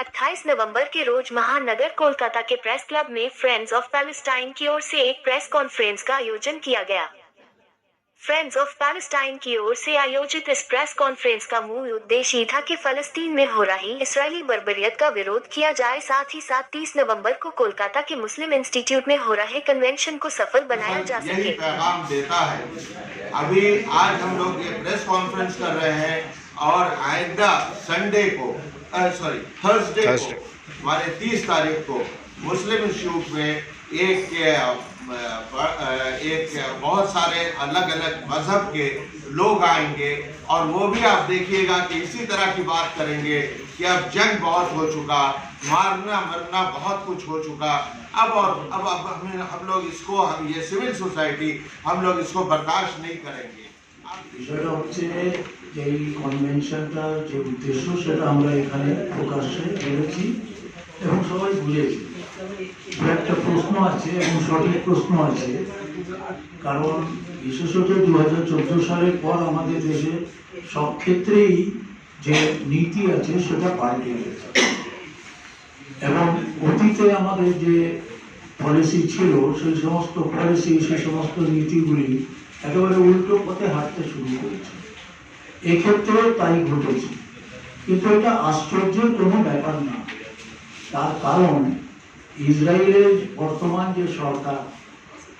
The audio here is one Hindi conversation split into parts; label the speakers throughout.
Speaker 1: 28 नवंबर के रोज महानगर कोलकाता के प्रेस क्लब में फ्रेंड्स ऑफ पैलेस्टाइन की ओर से एक प्रेस कॉन्फ्रेंस का आयोजन किया गया। फ्रेंड्स ऑफ पैलेस्टाइन की ओर से आयोजित इस प्रेस कॉन्फ्रेंस का मूल उद्देश्य ये था कि फलस्तीन में हो रही इसराइली बर्बरियत का विरोध किया जाए, साथ ही साथ 30 नवंबर को कोलकाता के मुस्लिम इंस्टीट्यूट में हो रहे कन्वेंशन को सफल बनाया जा सके।
Speaker 2: यही पैगाम देता है। अभी आज हम लोग ये प्रेस कॉन्फ्रेंस कर रहे हैं और आइंदा संडे को थर्सडे को हमारे 30 तारीख को मुस्लिम इंस्टीट्यूट में एक बहुत सारे अलग अलग मजहब के लोग आएंगे और वो भी आप देखिएगा कि इसी तरह की बात करेंगे कि अब जंग बहुत हो चुका, मारना मरना बहुत कुछ हो चुका, अब हम लोग इसको ये सिविल सोसाइटी हम लोग इसको बर्दाश्त नहीं करेंगे।
Speaker 3: বিষয়টা হচ্ছে যে এই কনভেনশনটার যে উদ্দেশ্য সেটা আমরা এখানে প্রকাশ্যে বলেছি এবং সবাই বুঝেছি। একটা প্রশ্ন আছে এবং সঠিক প্রশ্ন আছে, কারণ বিশেষত 2014 সালের পর আমাদের দেশে সব ক্ষেত্রেই যে নীতি আছে সেটা পাল্টে গেছে এবং অতীতে আমাদের যে পলিসি ছিল সেই সমস্ত পলিসি সেই সমস্ত নীতিগুলি একেবারে উল্টো পথে হাঁটতে শুরু করেছে। এক্ষেত্রেও তাই ঘটেছে, কিন্তু এটা আশ্চর্যের কোনো ব্যাপার না। তার কারণ ইসরায়েলের বর্তমান যে সরকার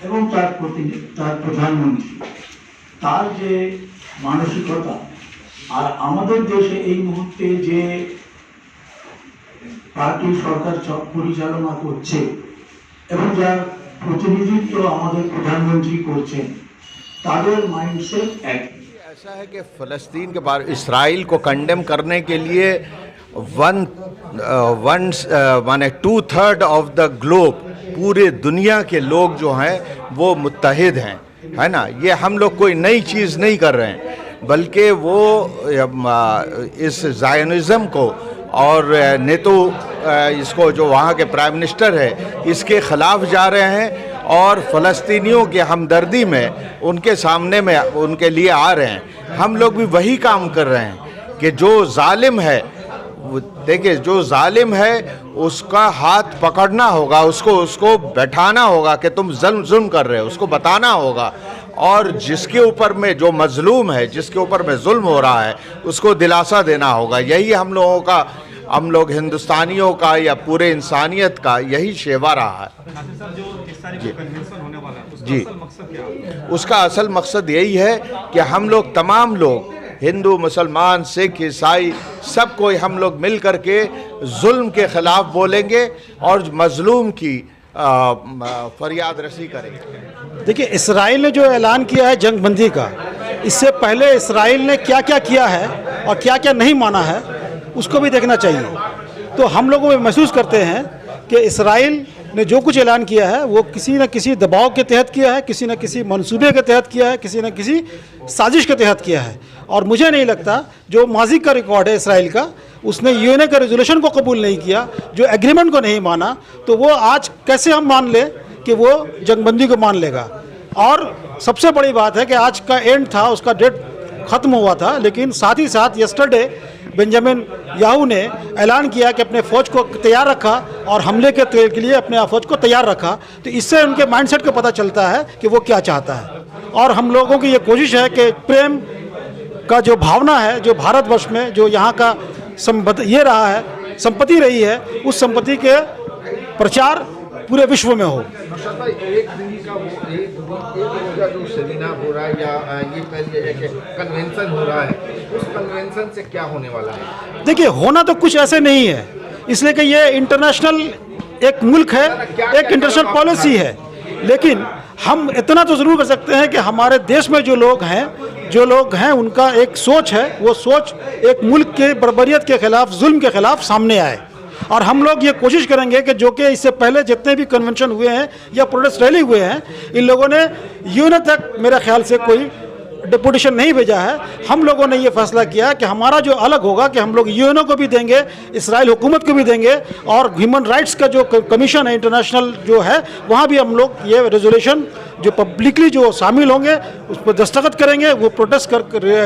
Speaker 3: এবং তার প্রধানমন্ত্রী তার যে মানসিকতা আর আমাদের দেশে এই মুহূর্তে যে পার্টি সরকার পরিচালনা করছে এবং যার প্রতিনিধিত্ব আমাদের প্রধানমন্ত্রী করছেন ताদের माइंडसेट एक
Speaker 2: ऐसा है कि फ़लस्तीन के बारे इसराइल को कंडेम करने के लिए 2/3 ऑफ द ग्लोब पूरे दुनिया के लोग जो हैं वो मुत्तहिद हैं, है ना। ये हम लोग कोई नई चीज़ नहीं कर रहे हैं, बल्कि वो इस ज़ायनिज़्म को और नेतो इसको जो वहाँ के प्राइम मिनिस्टर है इसके ख़िलाफ़ जा रहे हैं और फ़लस्तीनियों की हमदर्दी में उनके सामने में उनके लिए आ रहे हैं। हम लोग भी वही काम कर रहे हैं कि जो जालिम है, देखिए जो जालिम है उसका हाथ पकड़ना होगा, उसको बैठाना होगा कि तुम जुल्म कर रहे हो, उसको बताना होगा, और जिसके ऊपर में जो मजलूम है, जिसके ऊपर में जुल्म हो रहा है उसको दिलासा देना होगा। यही हम लोग हिंदुस्तानियों का या पूरे इंसानियत का यही शेवा रहा है। जी, उसका असल मकसद यही है कि हम लोग तमाम लोग हिंदू मुसलमान सिख ईसाई सब कोई हम लोग मिल कर के जुल्म के ख़िलाफ़ बोलेंगे और मजलूम की फरियाद रसी करेंगे।
Speaker 4: देखिए, इसराइल ने जो ऐलान किया है जंगबंदी का, इससे पहले इसराइल ने क्या क्या किया है और क्या क्या नहीं माना है उसको भी देखना चाहिए। तो हम लोगों में महसूस करते हैं कि इसराइल ने जो कुछ ऐलान किया है वो किसी न किसी दबाव के तहत किया है, किसी न किसी मंसूबे के तहत किया है, किसी न किसी साजिश के तहत किया है। और मुझे नहीं लगता जो माजी का रिकॉर्ड है इसराइल का, उसने यूएनए का रेजोल्यूशन को कबूल नहीं किया, जो एग्रीमेंट को नहीं माना, तो वो आज कैसे हम मान ले कि वो जंगबंदी को मान लेगा। और सबसे बड़ी बात है कि आज का एंड था, उसका डेट ख़त्म हुआ था, लेकिन साथ ही साथ यस्टरडे बेंजामिन याहू ने ऐलान किया कि अपने फ़ौज को तैयार रखा और हमले के लिए अपने फ़ौज को तैयार रखा। तो इससे उनके माइंडसेट का पता चलता है कि वो क्या चाहता है। और हम लोगों की ये कोशिश है कि प्रेम का जो भावना है, जो भारतवर्ष में जो यहाँ का ये रहा है, संपत्ति रही है, उस संपत्ति के प्रचार पूरे विश्व में हो।
Speaker 5: एक दिन का जो सेमिनार हो रहा है या ये पहले एक कन्वेंशन हो रहा है, उस कन्वेंशन से क्या होने वाला है?
Speaker 4: देखिए, होना तो कुछ ऐसे नहीं है, इसलिए कि ये इंटरनेशनल एक मुल्क है, एक इंटरनेशनल पॉलिसी है। लेकिन हम इतना तो ज़रूर कर सकते हैं कि हमारे देश में जो लोग हैं उनका एक सोच है, वो सोच एक मुल्क के बर्बरियत के ख़िलाफ़, जुल्म के ख़िलाफ़ सामने आए। और हम लोग ये कोशिश करेंगे कि जो कि इससे पहले जितने भी कन्वेंशन हुए हैं या प्रोटेस्ट रैली हुए हैं, इन लोगों ने यूएनए तक मेरे ख्याल से कोई डिपुटेशन नहीं भेजा है। हम लोगों ने ये फैसला किया कि हमारा जो अलग होगा कि हम लोग यूएनओ को भी देंगे, इसराइल हुकूमत को भी देंगे, और ह्यूमन राइट्स का जो कमीशन है इंटरनेशनल जो है, वहाँ भी हम लोग ये रेजोल्यूशन जो पब्लिकली जो शामिल होंगे उस पर दस्तखत करेंगे। वो प्रोटेस्ट कर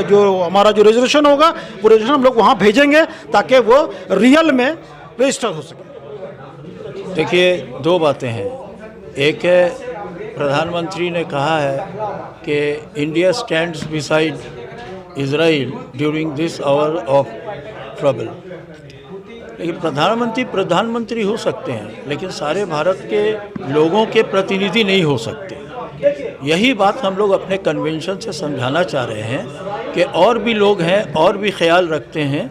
Speaker 4: जो हमारा जो रेजोल्यूशन होगा वो रेजोल्यूशन हम लोग वहाँ भेजेंगे ताकि वो रियल में रजिस्टर हो सके।
Speaker 6: देखिए, दो बातें हैं। एक है, प्रधानमंत्री ने कहा है कि India stands beside Israel during this hour of trouble. लेकिन प्रधानमंत्री हो सकते हैं, लेकिन सारे भारत के लोगों के प्रतिनिधि नहीं हो सकते। यही बात हम लोग अपने कन्वेंशन से समझाना चाह रहे हैं कि और भी लोग हैं, और भी ख्याल रखते हैं,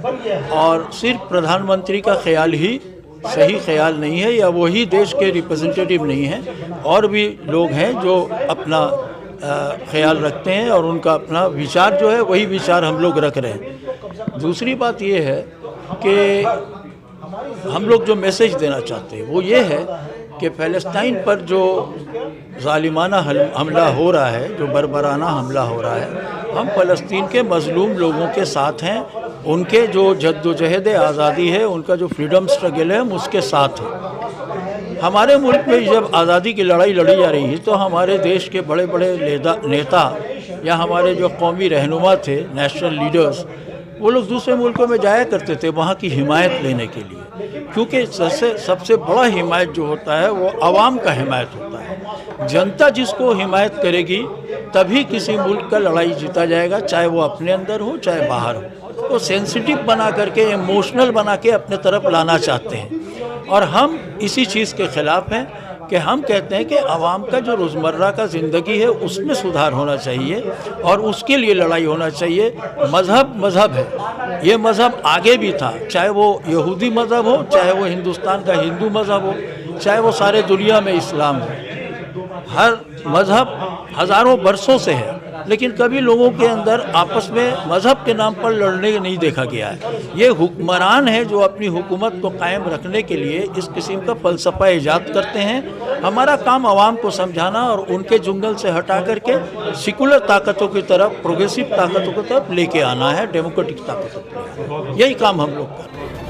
Speaker 6: और सिर्फ प्रधानमंत्री का ख्याल ही सही ख्याल नहीं है या वही देश के रिप्रेजेंटेटिव नहीं हैं। और भी लोग हैं जो अपना ख्याल रखते हैं और उनका अपना विचार जो है वही विचार हम लोग रख रहे हैं। दूसरी बात ये है कि हम लोग जो मैसेज देना चाहते हैं वो ये है कि फ़लस्तीन पर जो ज़ालिमाना हमला हो रहा है, जो बर्बराना हमला हो रहा है, हम फ़लस्तीन के मज़लूम लोगों के साथ हैं। उनके जो जद्दोजहद आज़ादी है, उनका जो फ्रीडम स्ट्रगल है, हम उसके साथ हैं। हमारे मुल्क में जब आज़ादी की लड़ाई लड़ी जा रही है तो हमारे देश के बड़े बड़े नेता या हमारे जो कौमी रहनुमा थे, नेशनल लीडर्स, वो लोग दूसरे मुल्कों में जाया करते थे वहाँ की हिमायत लेने के लिए, क्योंकि सबसे बड़ा हिमायत जो होता है वो आवाम का हिमायत होता है। जनता जिसको हिमायत करेगी तभी किसी मुल्क का लड़ाई जीता जाएगा, चाहे वो अपने अंदर हो चाहे बाहर हो। तो सेंसिटिव बना करके, इमोशनल बना के अपने तरफ लाना चाहते हैं, और हम इसी चीज़ के ख़िलाफ़ हैं कि हम कहते हैं कि आवाम का जो रोज़मर्रा का ज़िंदगी है उसमें सुधार होना चाहिए और उसके लिए लड़ाई होना चाहिए। मज़हब है, ये मज़हब आगे भी था, चाहे वो यहूदी मज़हब हो, चाहे वो हिंदुस्तान का हिंदू मज़हब हो, चाहे वो सारे दुनिया में इस्लाम हो। हर मज़हब हज़ारों बरसों से है, लेकिन कभी लोगों के अंदर आपस में मज़हब के नाम पर लड़ने नहीं देखा गया है। ये हुक्मरान है जो अपनी हुकूमत को कायम रखने के लिए इस किस्म का फ़लसफ़ा ईजाद करते हैं। हमारा काम आवाम को समझाना और उनके जुंगल से हटा करके सेकुलर ताकतों की तरफ, प्रोग्रेसिव ताकतों की तरफ लेके आना है, डेमोक्रेटिक ताकतों की तरफ। यही काम हम लोग कर रहे हैं।